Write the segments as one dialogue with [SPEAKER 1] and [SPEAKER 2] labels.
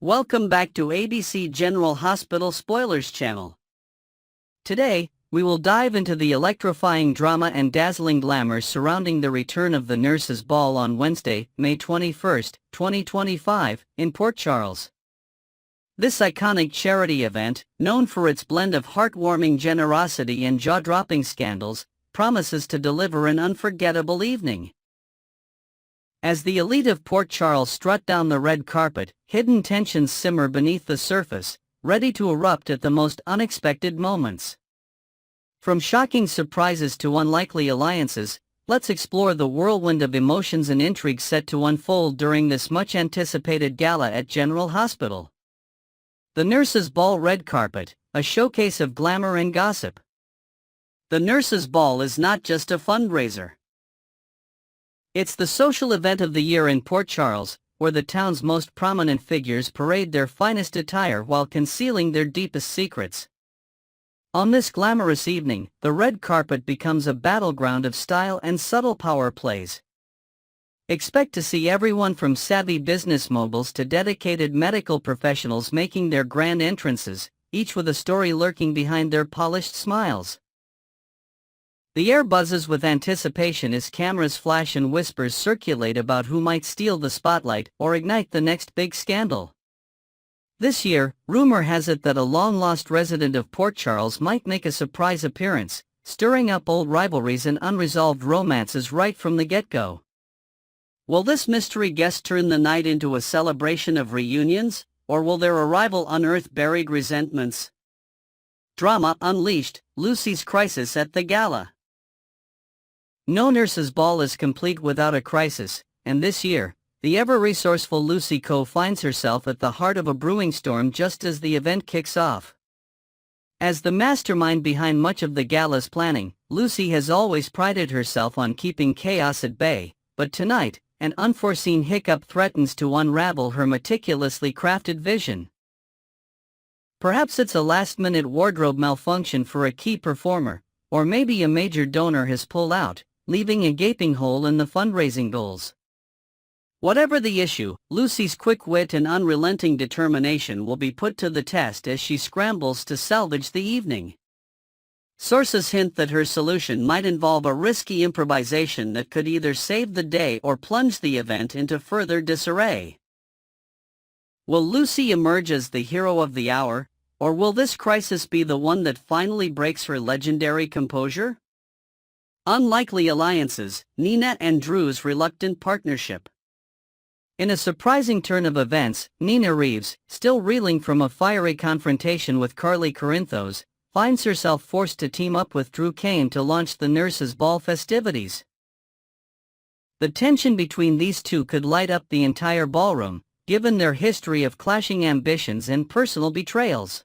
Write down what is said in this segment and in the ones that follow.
[SPEAKER 1] Welcome back to ABC General Hospital Spoilers channel. Today, we will dive into the electrifying drama and dazzling glamour surrounding the return of the Nurses' Ball on Wednesday, May 21, 2025, in Port Charles. This iconic charity event, known for its blend of heartwarming generosity and jaw-dropping scandals, promises to deliver an unforgettable evening. As the elite of Port Charles strut down the red carpet, hidden tensions simmer beneath the surface, ready to erupt at the most unexpected moments. From shocking surprises to unlikely alliances, let's explore the whirlwind of emotions and intrigue set to unfold during this much-anticipated gala at General Hospital. The Nurses' Ball Red Carpet, a showcase of glamour and gossip. The Nurses' Ball is not just a fundraiser. It's the social event of the year in Port Charles, where the town's most prominent figures parade their finest attire while concealing their deepest secrets. On this glamorous evening, the red carpet becomes a battleground of style and subtle power plays. Expect to see everyone from savvy business moguls to dedicated medical professionals making their grand entrances, each with a story lurking behind their polished smiles. The air buzzes with anticipation as cameras flash and whispers circulate about who might steal the spotlight or ignite the next big scandal. This year, rumor has it that a long-lost resident of Port Charles might make a surprise appearance, stirring up old rivalries and unresolved romances right from the get-go. Will this mystery guest turn the night into a celebration of reunions, or will their arrival unearth buried resentments? Drama unleashed, Lucy's crisis at the gala. No Nurses' Ball is complete without a crisis, and this year, the ever-resourceful Lucy Coe finds herself at the heart of a brewing storm just as the event kicks off. As the mastermind behind much of the gala's planning, Lucy has always prided herself on keeping chaos at bay, but tonight, an unforeseen hiccup threatens to unravel her meticulously crafted vision. Perhaps it's a last-minute wardrobe malfunction for a key performer, or maybe a major donor has pulled out, leaving a gaping hole in the fundraising goals. Whatever the issue, Lucy's quick wit and unrelenting determination will be put to the test as she scrambles to salvage the evening. Sources hint that her solution might involve a risky improvisation that could either save the day or plunge the event into further disarray. Will Lucy emerge as the hero of the hour, or will this crisis be the one that finally breaks her legendary composure? Unlikely alliances, Nenah and Drew's reluctant partnership. In a surprising turn of events, Nina Reeves, still reeling from a fiery confrontation with Carly Corinthos, finds herself forced to team up with Drew Kane to launch the Nurses' Ball festivities. The tension between these two could light up the entire ballroom, given their history of clashing ambitions and personal betrayals.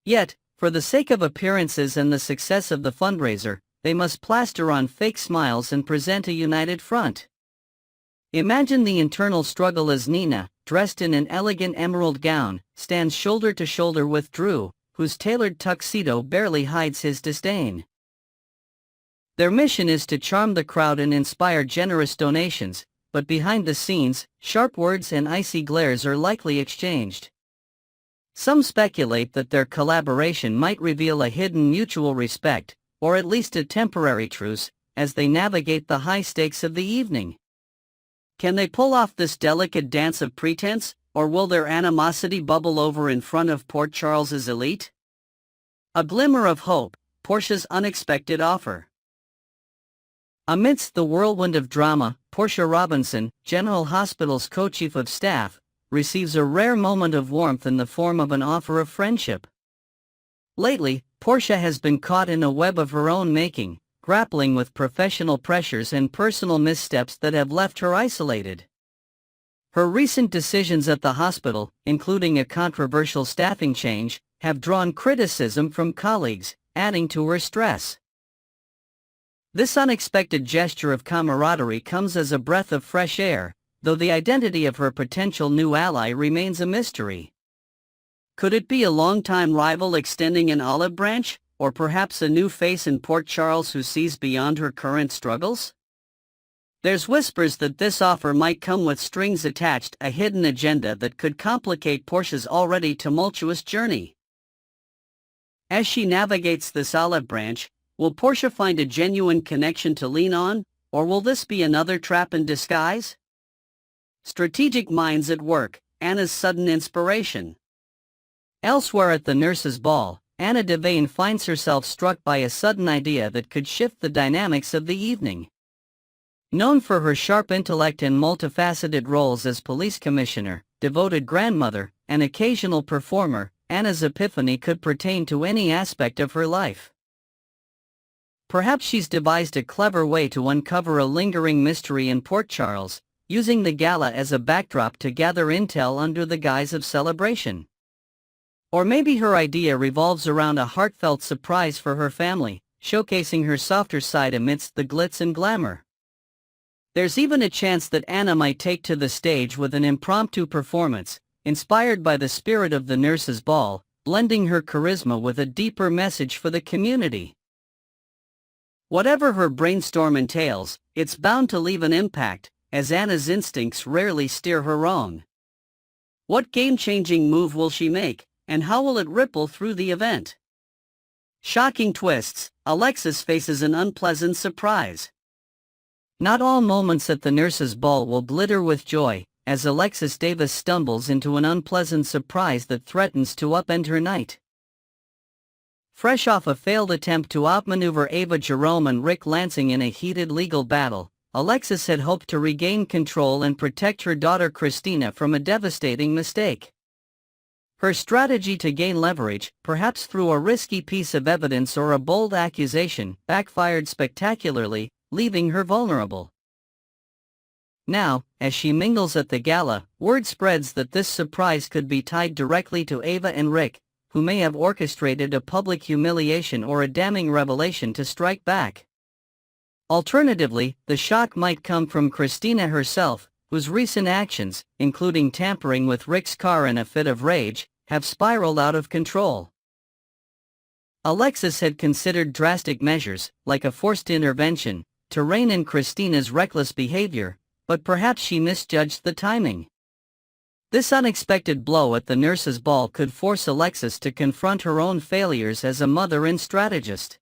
[SPEAKER 1] Yet, for the sake of appearances and the success of the fundraiser, they must plaster on fake smiles and present a united front. Imagine the internal struggle as Nina, dressed in an elegant emerald gown, stands shoulder to shoulder with Drew, whose tailored tuxedo barely hides his disdain. Their mission is to charm the crowd and inspire generous donations, but behind the scenes, sharp words and icy glares are likely exchanged. Some speculate that their collaboration might reveal a hidden mutual respect, or at least a temporary truce, as they navigate the high stakes of the evening. Can they pull off this delicate dance of pretense, or will their animosity bubble over in front of Port Charles's elite? A glimmer of hope, Portia's unexpected offer. Amidst the whirlwind of drama, Portia Robinson, General Hospital's co-chief of staff, receives a rare moment of warmth in the form of an offer of friendship. Lately, Portia has been caught in a web of her own making, grappling with professional pressures and personal missteps that have left her isolated. Her recent decisions at the hospital, including a controversial staffing change, have drawn criticism from colleagues, adding to her stress. This unexpected gesture of camaraderie comes as a breath of fresh air, though the identity of her potential new ally remains a mystery. Could it be a longtime rival extending an olive branch, or perhaps a new face in Port Charles who sees beyond her current struggles? There's whispers that this offer might come with strings attached, a hidden agenda that could complicate Portia's already tumultuous journey. As she navigates this olive branch, will Portia find a genuine connection to lean on, or will this be another trap in disguise? Strategic minds at work, Anna's sudden inspiration. Elsewhere at the nurses' ball, Anna Devane finds herself struck by a sudden idea that could shift the dynamics of the evening. Known for her sharp intellect and multifaceted roles as police commissioner, devoted grandmother, and occasional performer, Anna's epiphany could pertain to any aspect of her life. Perhaps she's devised a clever way to uncover a lingering mystery in Port Charles, using the gala as a backdrop to gather intel under the guise of celebration. Or maybe her idea revolves around a heartfelt surprise for her family, showcasing her softer side amidst the glitz and glamour. There's even a chance that Anna might take to the stage with an impromptu performance, inspired by the spirit of the nurses' ball, blending her charisma with a deeper message for the community. Whatever her brainstorm entails, it's bound to leave an impact, as Anna's instincts rarely steer her wrong. What game-changing move will she make, and how will it ripple through the event? Shocking twists, Alexis faces an unpleasant surprise. Not all moments at the nurses' ball will glitter with joy, as Alexis Davis stumbles into an unpleasant surprise that threatens to upend her night. Fresh off a failed attempt to outmaneuver Ava Jerome and Rick Lansing in a heated legal battle, Alexis had hoped to regain control and protect her daughter Christina from a devastating mistake. Her strategy to gain leverage, perhaps through a risky piece of evidence or a bold accusation, backfired spectacularly, leaving her vulnerable. Now, as she mingles at the gala, word spreads that this surprise could be tied directly to Ava and Rick, who may have orchestrated a public humiliation or a damning revelation to strike back. Alternatively, the shock might come from Christina herself, whose recent actions, including tampering with Rick's car in a fit of rage, have spiraled out of control. Alexis had considered drastic measures, like a forced intervention, to rein in Christina's reckless behavior, but perhaps she misjudged the timing. This unexpected blow at the nurses' ball could force Alexis to confront her own failures as a mother and strategist.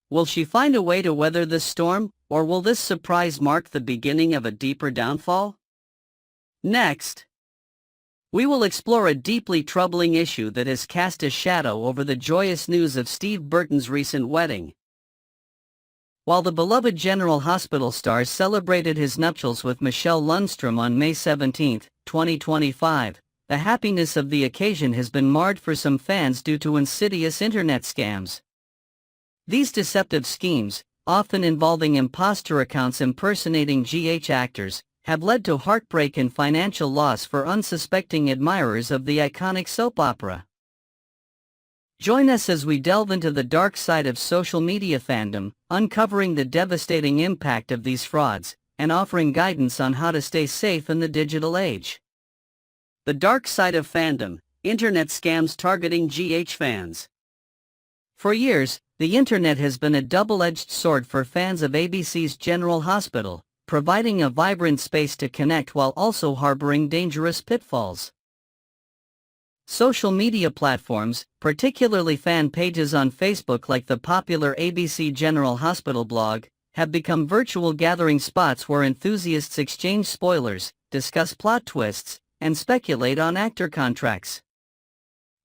[SPEAKER 1] Will she find a way to weather this storm, or will this surprise mark the beginning of a deeper downfall? Next, we will explore a deeply troubling issue that has cast a shadow over the joyous news of Steve Burton's recent wedding. While the beloved General Hospital star celebrated his nuptials with Michelle Lundstrom on May 17, 2025, the happiness of the occasion has been marred for some fans due to insidious internet scams. These deceptive schemes, often involving imposter accounts impersonating GH actors, have led to heartbreak and financial loss for unsuspecting admirers of the iconic soap opera. Join us as we delve into the dark side of social media fandom, uncovering the devastating impact of these frauds, and offering guidance on how to stay safe in the digital age. The dark side of fandom, internet scams targeting GH fans. For years, the internet has been a double-edged sword for fans of ABC's General Hospital, providing a vibrant space to connect while also harboring dangerous pitfalls. Social media platforms, particularly fan pages on Facebook like the popular ABC General Hospital blog, have become virtual gathering spots where enthusiasts exchange spoilers, discuss plot twists, and speculate on actor contracts.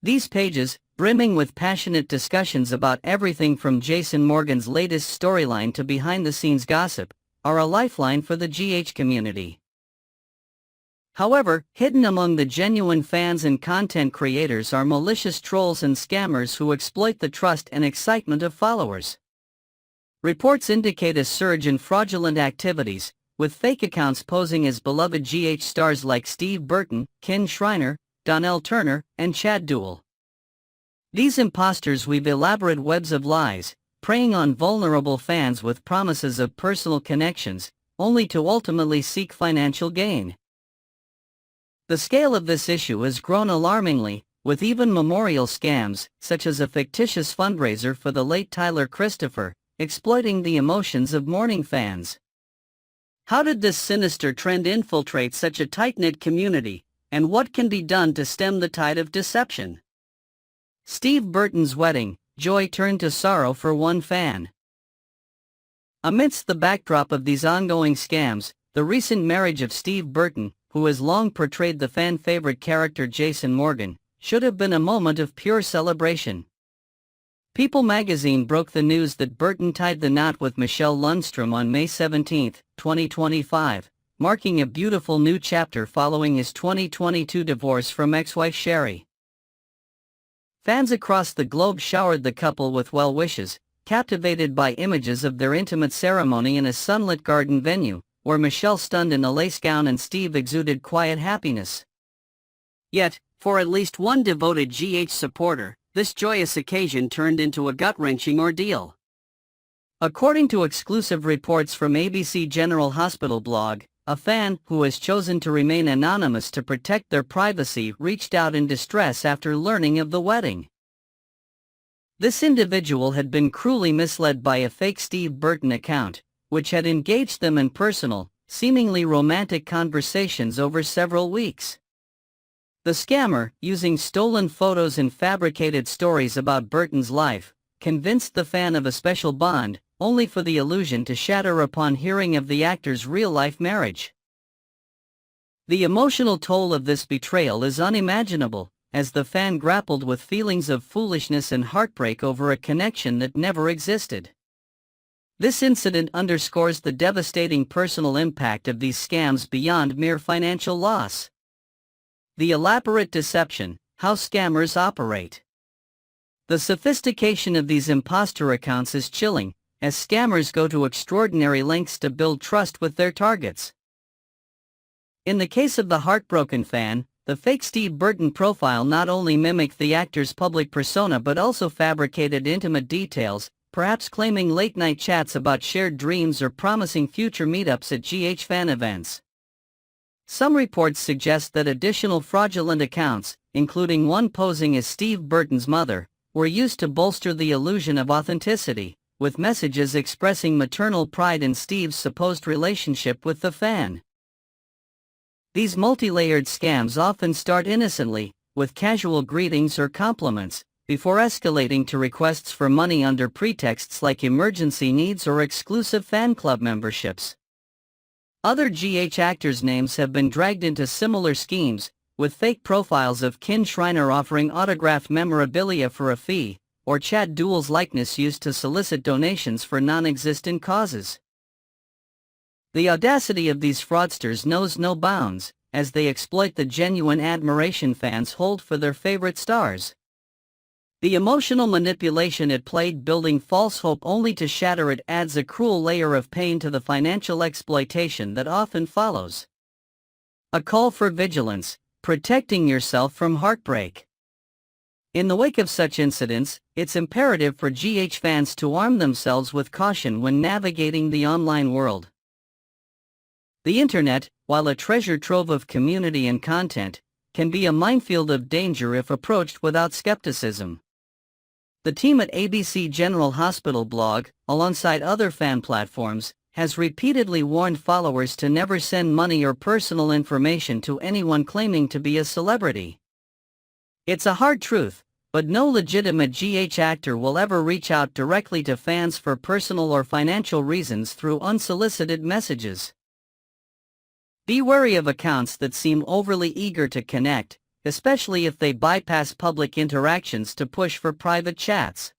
[SPEAKER 1] These pages, brimming with passionate discussions about everything from Jason Morgan's latest storyline to behind-the-scenes gossip, are a lifeline for the GH community. However, hidden among the genuine fans and content creators are malicious trolls and scammers who exploit the trust and excitement of followers. Reports indicate a surge in fraudulent activities, with fake accounts posing as beloved GH stars like Steve Burton, Ken Schreiner, Donnell Turner, and Chad Duell. These imposters weave elaborate webs of lies, preying on vulnerable fans with promises of personal connections, only to ultimately seek financial gain. The scale of this issue has grown alarmingly, with even memorial scams, such as a fictitious fundraiser for the late Tyler Christopher, exploiting the emotions of mourning fans. How did this sinister trend infiltrate such a tight-knit community, and what can be done to stem the tide of deception? Steve Burton's wedding, joy turned to sorrow for one fan. Amidst the backdrop of these ongoing scams, the recent marriage of Steve Burton, who has long portrayed the fan-favorite character Jason Morgan, should have been a moment of pure celebration. People magazine broke the news that Burton tied the knot with Michelle Lundstrom on May 17, 2025, marking a beautiful new chapter following his 2022 divorce from ex-wife Sherry. Fans across the globe showered the couple with well wishes, captivated by images of their intimate ceremony in a sunlit garden venue, where Michelle stunned in a lace gown and Steve exuded quiet happiness. Yet, for at least one devoted GH supporter, this joyous occasion turned into a gut-wrenching ordeal. According to exclusive reports from ABC General Hospital blog, a fan who has chosen to remain anonymous to protect their privacy reached out in distress after learning of the wedding. This individual had been cruelly misled by a fake Steve Burton account, which had engaged them in personal, seemingly romantic conversations over several weeks. The scammer, using stolen photos and fabricated stories about Burton's life, convinced the fan of a special bond, only for the illusion to shatter upon hearing of the actor's real-life marriage. The emotional toll of this betrayal is unimaginable, as the fan grappled with feelings of foolishness and heartbreak over a connection that never existed. This incident underscores the devastating personal impact of these scams beyond mere financial loss. The elaborate deception, how scammers operate. The sophistication of these imposter accounts is chilling, as scammers go to extraordinary lengths to build trust with their targets. In the case of the heartbroken fan, the fake Steve Burton profile not only mimicked the actor's public persona but also fabricated intimate details, perhaps claiming late-night chats about shared dreams or promising future meetups at GH fan events. Some reports suggest that additional fraudulent accounts, including one posing as Steve Burton's mother, were used to bolster the illusion of authenticity, with messages expressing maternal pride in Steve's supposed relationship with the fan. These multi-layered scams often start innocently, with casual greetings or compliments, before escalating to requests for money under pretexts like emergency needs or exclusive fan club memberships. Other GH actors' names have been dragged into similar schemes, with fake profiles of Kin Shriner offering autographed memorabilia for a fee, or Chad Duell's likeness used to solicit donations for non-existent causes. The audacity of these fraudsters knows no bounds, as they exploit the genuine admiration fans hold for their favorite stars. The emotional manipulation at play, building false hope only to shatter it, adds a cruel layer of pain to the financial exploitation that often follows. A call for vigilance, protecting yourself from heartbreak. In the wake of such incidents, it's imperative for GH fans to arm themselves with caution when navigating the online world. The internet, while a treasure trove of community and content, can be a minefield of danger if approached without skepticism. The team at ABC General Hospital blog, alongside other fan platforms, has repeatedly warned followers to never send money or personal information to anyone claiming to be a celebrity. It's a hard truth, but no legitimate GH actor will ever reach out directly to fans for personal or financial reasons through unsolicited messages. Be wary of accounts that seem overly eager to connect, especially if they bypass public interactions to push for private chats.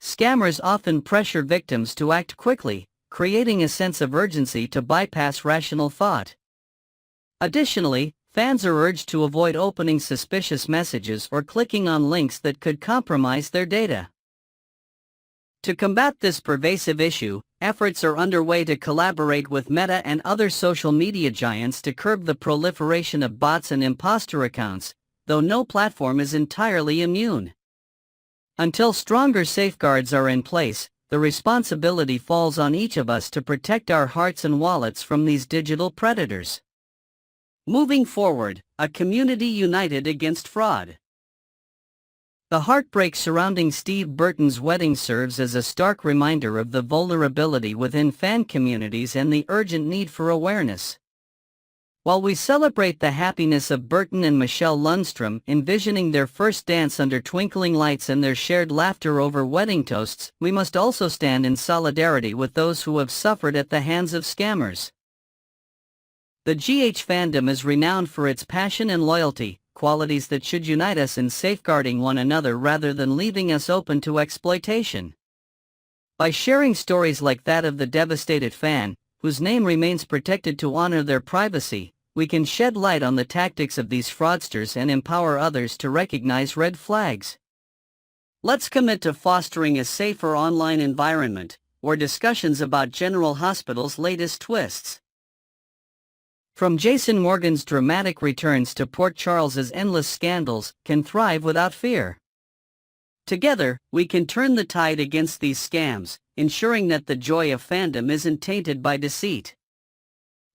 [SPEAKER 1] Scammers often pressure victims to act quickly, creating a sense of urgency to bypass rational thought. Additionally, fans are urged to avoid opening suspicious messages or clicking on links that could compromise their data. To combat this pervasive issue, efforts are underway to collaborate with Meta and other social media giants to curb the proliferation of bots and imposter accounts, though no platform is entirely immune. Until stronger safeguards are in place, the responsibility falls on each of us to protect our hearts and wallets from these digital predators. Moving forward, a community united against fraud. The heartbreak surrounding Steve Burton's wedding serves as a stark reminder of the vulnerability within fan communities and the urgent need for awareness. While we celebrate the happiness of Burton and Michelle Lundstrom envisioning their first dance under twinkling lights and their shared laughter over wedding toasts, we must also stand in solidarity with those who have suffered at the hands of scammers. The GH fandom is renowned for its passion and loyalty, qualities that should unite us in safeguarding one another rather than leaving us open to exploitation. By sharing stories like that of the devastated fan, whose name remains protected to honor their privacy, we can shed light on the tactics of these fraudsters and empower others to recognize red flags. Let's commit to fostering a safer online environment, where discussions about General Hospital's latest twists. From Jason Morgan's dramatic returns to Port Charles's endless scandals, can thrive without fear. Together, we can turn the tide against these scams, ensuring that the joy of fandom isn't tainted by deceit.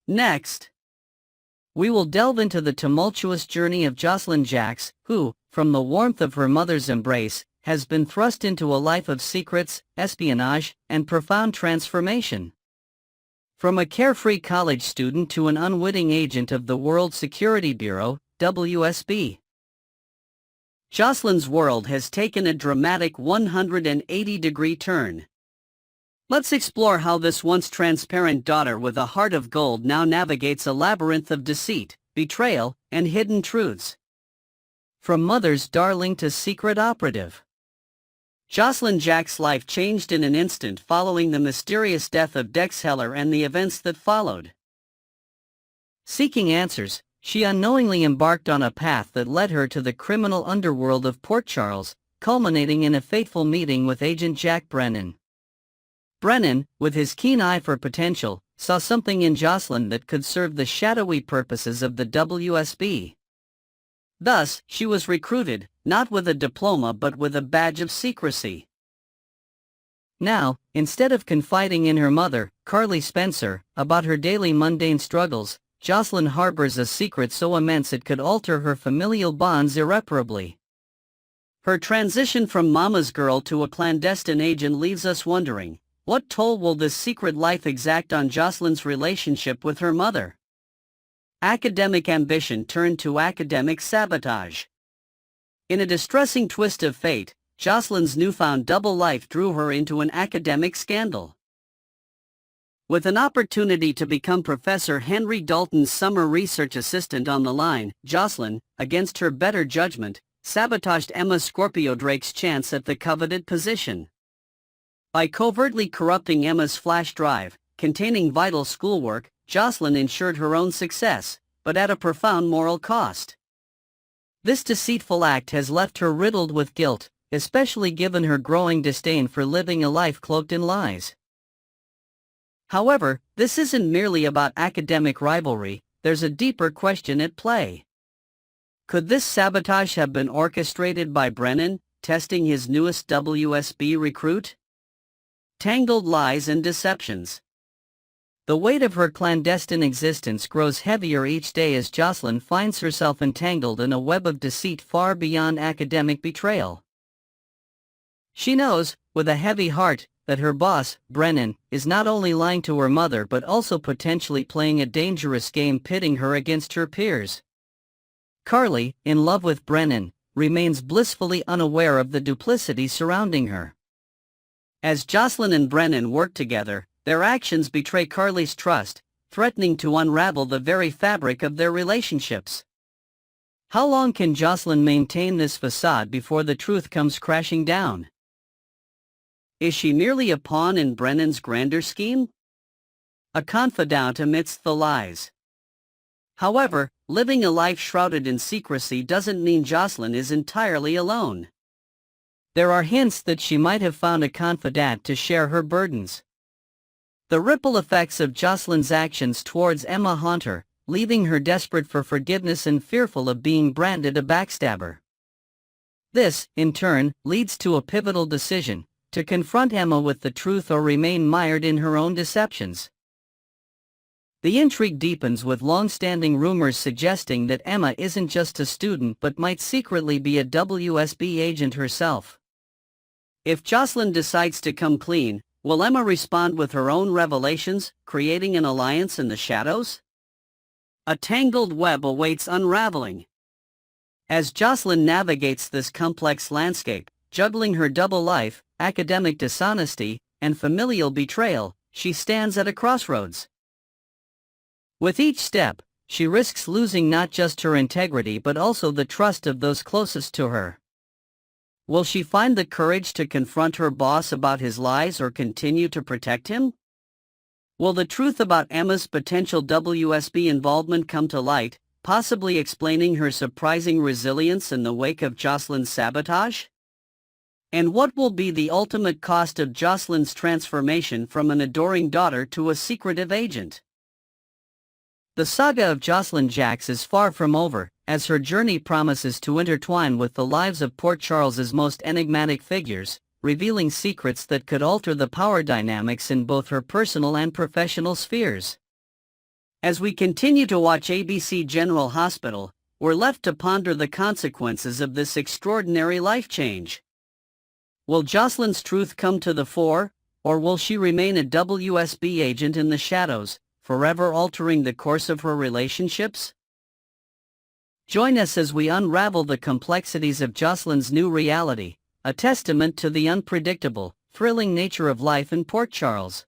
[SPEAKER 1] Next, we will delve into the tumultuous journey of Jocelyn Jacks, who, from the warmth of her mother's embrace, has been thrust into a life of secrets, espionage, and profound transformation. From a carefree college student to an unwitting agent of the World Security Bureau, WSB. Jocelyn's world has taken a dramatic 180-degree turn. Let's explore how this once transparent daughter with a heart of gold now navigates a labyrinth of deceit, betrayal, and hidden truths. From mother's darling to secret operative. Jocelyn Jacks' life changed in an instant following the mysterious death of Dex Heller and the events that followed. Seeking answers, she unknowingly embarked on a path that led her to the criminal underworld of Port Charles, culminating in a fateful meeting with Agent Jack Brennan. Brennan, with his keen eye for potential, saw something in Jocelyn that could serve the shadowy purposes of the WSB. Thus, she was recruited, not with a diploma but with a badge of secrecy. Now, instead of confiding in her mother, Carly Spencer, about her daily mundane struggles, Jocelyn harbors a secret so immense it could alter her familial bonds irreparably. Her transition from mama's girl to a clandestine agent leaves us wondering, what toll will this secret life exact on Jocelyn's relationship with her mother? Academic ambition turned to academic sabotage. In a distressing twist of fate, Jocelyn's newfound double life drew her into an academic scandal. With an opportunity to become Professor Henry Dalton's summer research assistant on the line, Jocelyn, against her better judgment, sabotaged Emma Scorpio Drake's chance at the coveted position. By covertly corrupting Emma's flash drive, containing vital schoolwork, Jocelyn ensured her own success, but at a profound moral cost. This deceitful act has left her riddled with guilt, especially given her growing disdain for living a life cloaked in lies. However, this isn't merely about academic rivalry, there's a deeper question at play. Could this sabotage have been orchestrated by Brennan, testing his newest WSB recruit? Tangled lies and deceptions. The weight of her clandestine existence grows heavier each day as Jocelyn finds herself entangled in a web of deceit far beyond academic betrayal. She knows, with a heavy heart, that her boss, Brennan, is not only lying to her mother but also potentially playing a dangerous game pitting her against her peers. Carly, in love with Brennan, remains blissfully unaware of the duplicity surrounding her. As Jocelyn and Brennan work together, their actions betray Carly's trust, threatening to unravel the very fabric of their relationships. How long can Jocelyn maintain this facade before the truth comes crashing down? Is she merely a pawn in Brennan's grander scheme? A confidant amidst the lies. However, living a life shrouded in secrecy doesn't mean Jocelyn is entirely alone. There are hints that she might have found a confidant to share her burdens. The ripple effects of Jocelyn's actions towards Emma haunt her, leaving her desperate for forgiveness and fearful of being branded a backstabber. This, in turn, leads to a pivotal decision: to confront Emma with the truth or remain mired in her own deceptions. The intrigue deepens with long-standing rumors suggesting that Emma isn't just a student but might secretly be a WSB agent herself. If Jocelyn decides to come clean, will Emma respond with her own revelations, creating an alliance in the shadows? A tangled web awaits unraveling. As Jocelyn navigates this complex landscape, juggling her double life, academic dishonesty, and familial betrayal, she stands at a crossroads. With each step, she risks losing not just her integrity but also the trust of those closest to her. Will she find the courage to confront her boss about his lies or continue to protect him? Will the truth about Emma's potential WSB involvement come to light, possibly explaining her surprising resilience in the wake of Jocelyn's sabotage? And what will be the ultimate cost of Jocelyn's transformation from an adoring daughter to a secretive agent? The saga of Jocelyn Jacques is far from over, as her journey promises to intertwine with the lives of Port Charles's most enigmatic figures, revealing secrets that could alter the power dynamics in both her personal and professional spheres. As we continue to watch ABC General Hospital, we're left to ponder the consequences of this extraordinary life change. Will Jocelyn's truth come to the fore, or will she remain a WSB agent in the shadows, forever altering the course of her relationships? Join us as we unravel the complexities of Jocelyn's new reality, a testament to the unpredictable, thrilling nature of life in Port Charles.